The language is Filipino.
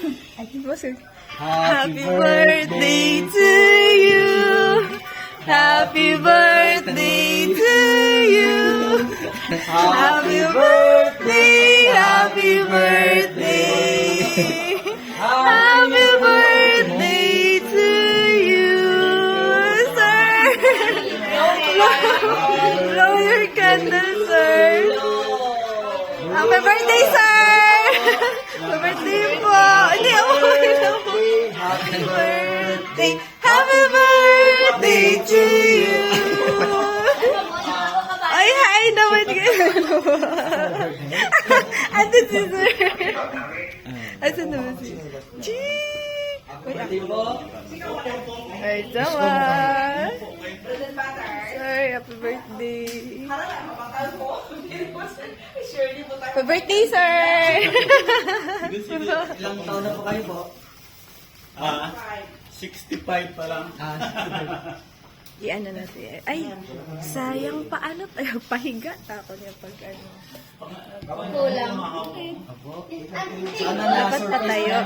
Happy birthday to you. Happy birthday to you. Happy birthday, happy birthday. Happy birthday to you, sir. Blow your candle, sir. Happy birthday, sir. Happy birthday po. Hindi, happy birthday. Happy birthday to you. Ay, hi naman kayo. Atin si sir. Asan naman si Chee? Ay, sama. Sir, happy birthday. Happy birthday, sir. Ilang taon na po kayo po? 65 pa lang. Iyan na natin. Ay, sayang paano tayo pahiga ako niya pag ano. Kulang. Sana Dapat pa tayo.